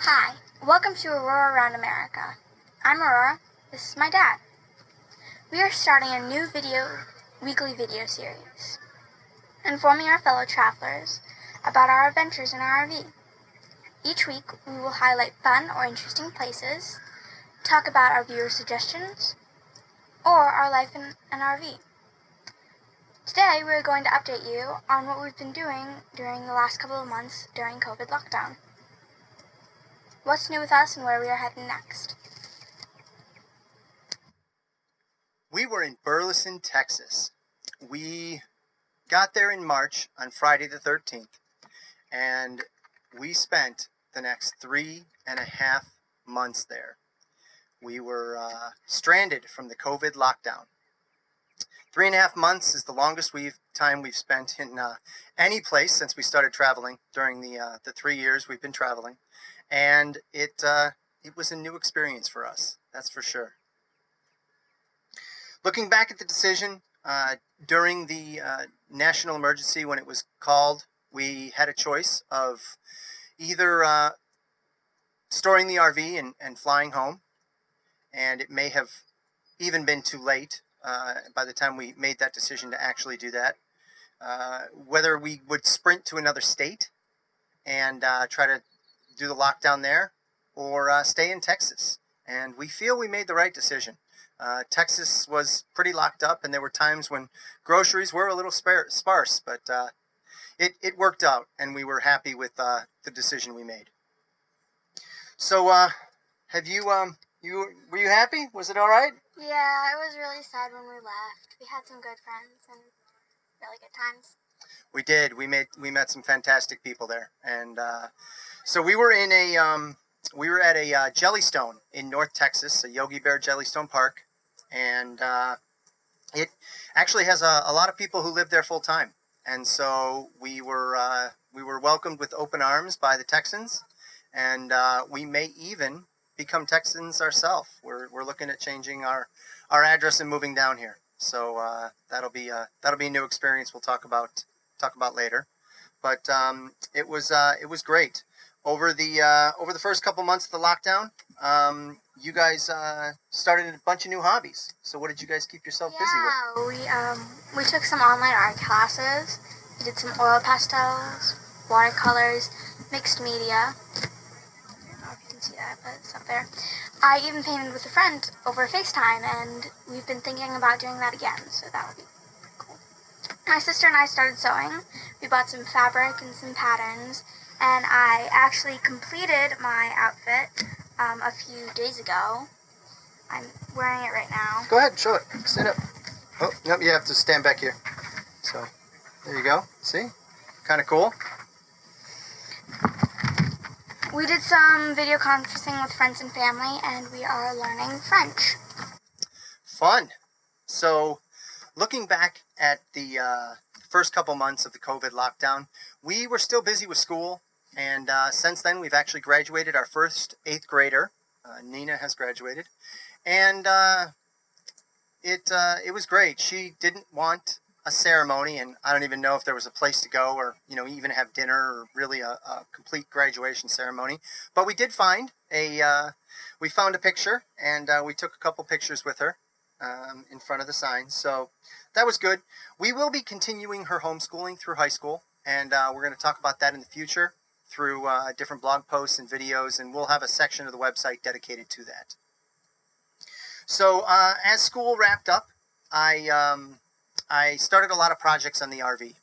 Hi, welcome to Aurora Around America. I'm Aurora, this is my dad. We are starting a new weekly video series, informing our fellow travelers about our adventures in our RV. Each week, we will highlight fun or interesting places, talk about our viewer suggestions, or our life in an RV. Today, we are going to update you on what we've been doing during the last couple of months during COVID lockdown. What's new with us and where we are heading next? We were in Burleson, Texas. We got there in March on Friday the 13th, and we spent the next 3.5 months there. We were stranded from the COVID lockdown. 3.5 months is the longest time we've spent in any place since we started traveling during the 3 years we've been traveling. And it was a new experience for us, that's for sure. Looking back at the decision, during the national emergency when it was called, we had a choice of either storing the RV and flying home, and it may have even been too late by the time we made that decision to actually do that. Whether we would sprint to another state and try to do the lockdown there, or stay in Texas. And we feel we made the right decision. Texas was pretty locked up, and there were times when groceries were a little sparse, but it worked out, and we were happy with the decision we made. So, were you happy? Was it all right? Yeah, it was really sad when we left. We had some good friends and really good times. We did. We met some fantastic people there, and so we were at a Jellystone in North Texas, a Yogi Bear Jellystone Park, and it actually has a lot of people who live there full time, and so we were welcomed with open arms by the Texans, and we may even become Texans ourselves. We're looking at changing our address and moving down here, so that'll be a new experience we'll talk about later, but it was great. Over the first couple months of the lockdown, you guys started a bunch of new hobbies. So what did you guys keep yourself busy with? Yeah, we took some online art classes. We did some oil pastels, watercolors, mixed media. I don't know if you can see that, but it's up there. I even painted with a friend over FaceTime, and we've been thinking about doing that again, so that would be cool. My sister and I started sewing. We bought some fabric and some patterns, and I actually completed my outfit a few days ago. I'm wearing it right now. Go ahead, show it. Stand up. Oh, nope, you have to stand back here. So, there you go. See? Kind of cool. We did some video conferencing with friends and family, and we are learning French. Fun. So, looking back at the first couple months of the COVID lockdown, we were still busy with school, and since then we've actually graduated our first 8th grader. Nina has graduated, and it was great. She didn't want a ceremony, and I don't even know if there was a place to go or even have dinner or really a complete graduation ceremony. But we did find we found a picture, and we took a couple pictures with her in front of the sign. So that was good. We will be continuing her homeschooling through high school, and we're going to talk about that in the future through different blog posts and videos, and we'll have a section of the website dedicated to that. So as school wrapped up, I started a lot of projects on the RV.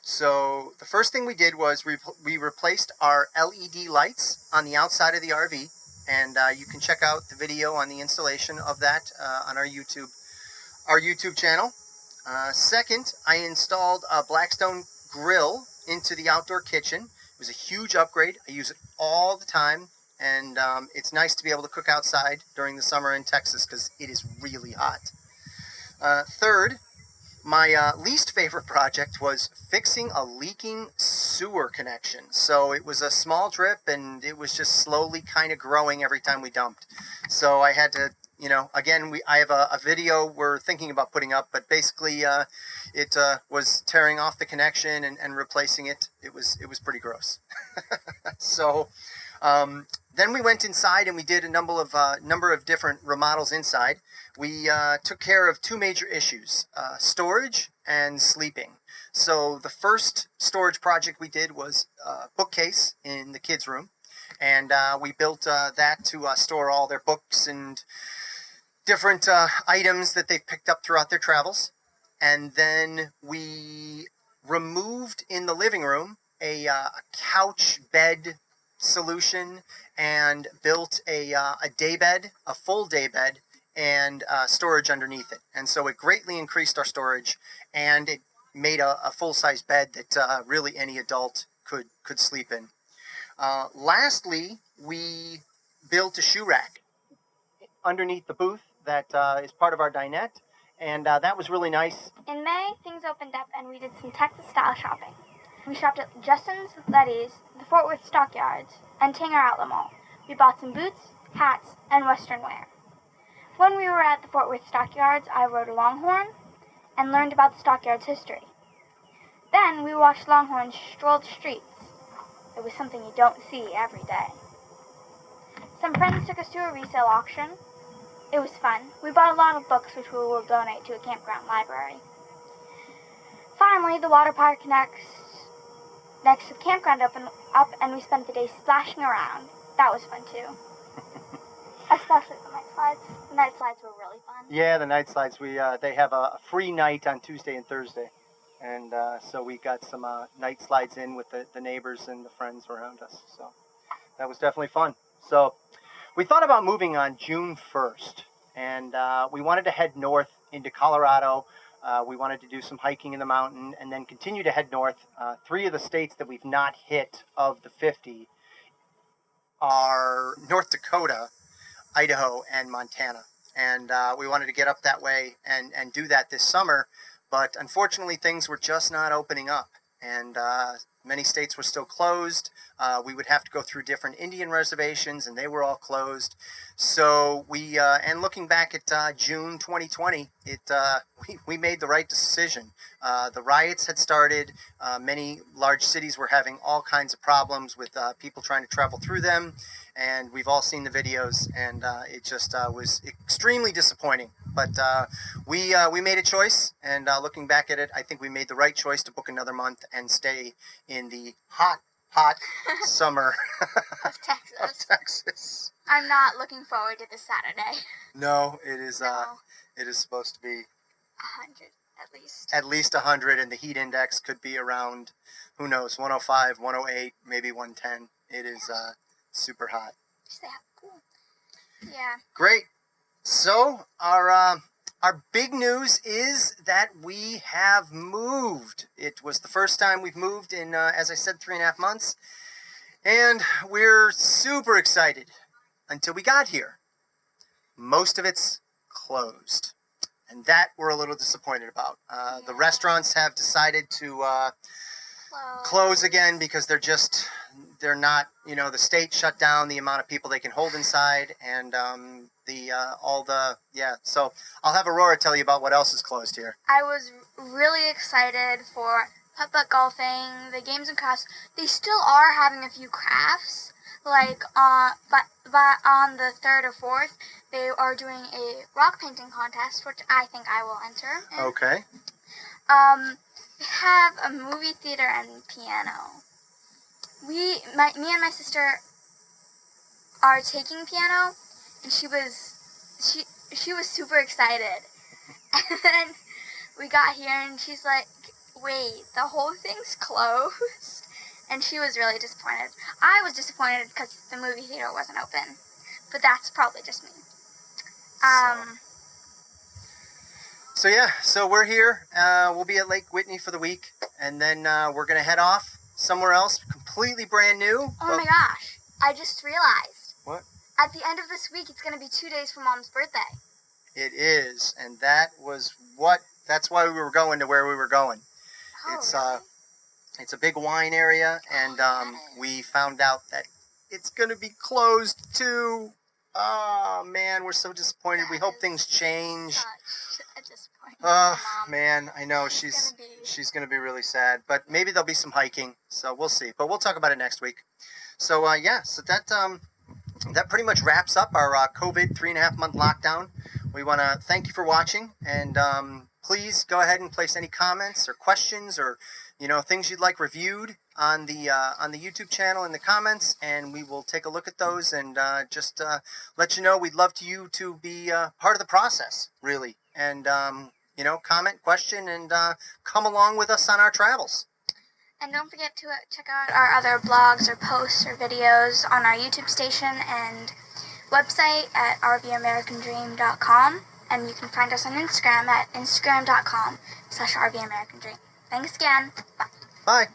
So the first thing we did was we replaced our LED lights on the outside of the RV, and you can check out the video on the installation of that on our YouTube channel. Second, I installed a Blackstone grill into the outdoor kitchen. It was a huge upgrade. I use it all the time, and it's nice to be able to cook outside during the summer in Texas because it is really hot. Third, my least favorite project was fixing a leaking sewer connection. So it was a small drip, and it was just slowly kind of growing every time we dumped. So I had to, again, I have a video we're thinking about putting up, but basically it was tearing off the connection and replacing it. It was pretty gross. So Then we went inside and we did a number of different remodels inside. We took care of two major issues, storage and sleeping. So the first storage project we did was a bookcase in the kids' room. And we built that to store all their books and different items that they've picked up throughout their travels. And then we removed in the living room a couch bed solution and built a day bed, a full day bed, and storage underneath it. And so it greatly increased our storage, and it made a full-size bed that really any adult could sleep in. Lastly, we built a shoe rack underneath the booth that is part of our dinette, and that was really nice. In May, things opened up and we did some Texas-style shopping. We shopped at Justin's, Letty's, the Fort Worth Stockyards, and Tanger Outlet Mall. We bought some boots, hats, and Western wear. When we were at the Fort Worth Stockyards, I rode a longhorn and learned about the Stockyards' history. Then we watched longhorns stroll the streets. It was something you don't see every day. Some friends took us to a resale auction. It was fun. We bought a lot of books which we will donate to a campground library. Finally, the water park next to the campground opened up and we spent the day splashing around. That was fun too. Especially the night slides. The night slides were really fun. Yeah, the night slides. They have a free night on Tuesday and Thursday. And so we got some night slides in with the neighbors and the friends around us. So that was definitely fun. So we thought about moving on June 1st. And we wanted to head north into Colorado. We wanted to do some hiking in the mountain and then continue to head north. 3 of the states that we've not hit of the 50 are North Dakota, Idaho, and Montana. And we wanted to get up that way and do that this summer. But unfortunately, things were just not opening up. And many states were still closed. We would have to go through different Indian reservations, and they were all closed. So and looking back at June 2020, we made the right decision. The riots had started. Many large cities were having all kinds of problems with people trying to travel through them. And we've all seen the videos, and it just was extremely disappointing. But we made a choice, and looking back at it, I think we made the right choice to book another month and stay in the hot summer Of Texas. of Texas. I'm not looking forward to this Saturday. No, it is. No. It is supposed to be 100 at least. at least 100, and the heat index could be around, who knows, 105, 108, maybe 110. It is super hot. Just cool. Yeah. Great. So our big news is that we have moved. It was the first time we've moved in, as I said, 3.5 months, and we're super excited until we got here. Most of it's closed, and that we're a little disappointed about. The restaurants have decided to close again because they're not, the state shut down the amount of people they can hold inside, and so I'll have Aurora tell you about what else is closed here. I was really excited for putt-putt golfing, the games and crafts. They still are having a few crafts, like but on the 3rd or 4th, they are doing a rock painting contest, which I think I will enter in. Okay. They have a movie theater and piano. Me and my sister are taking piano, and she was super excited. And then we got here, and she's like, "Wait, the whole thing's closed?" And she was really disappointed. I was disappointed because the movie theater wasn't open, but that's probably just me. So we're here. We'll be at Lake Whitney for the week, and then we're gonna head off somewhere else, completely brand new. Oh my gosh! I just realized. What? At the end of this week, it's gonna be 2 days from Mom's birthday. It is, and that's why we were going to where we were going. Oh, It's really? it's a big wine area, and we found out that it's gonna be closed too. Oh man, we're so disappointed. We hope things change. Such a disappointment. Oh Mom. man, I know she's gonna be really sad. But maybe there'll be some hiking, so we'll see. But we'll talk about it next week. So so that pretty much wraps up our COVID 3.5 month lockdown. We want to thank you for watching, and please go ahead and place any comments or questions or things you'd like reviewed on the YouTube channel in the comments, and we will take a look at those and just let you know we'd love you to be part of the process, really, and comment, question, and come along with us on our travels. And don't forget to check out our other blogs or posts or videos on our YouTube station and website at rvamericandream.com. And you can find us on Instagram at instagram.com/rvamericandream. Thanks again. Bye. Bye.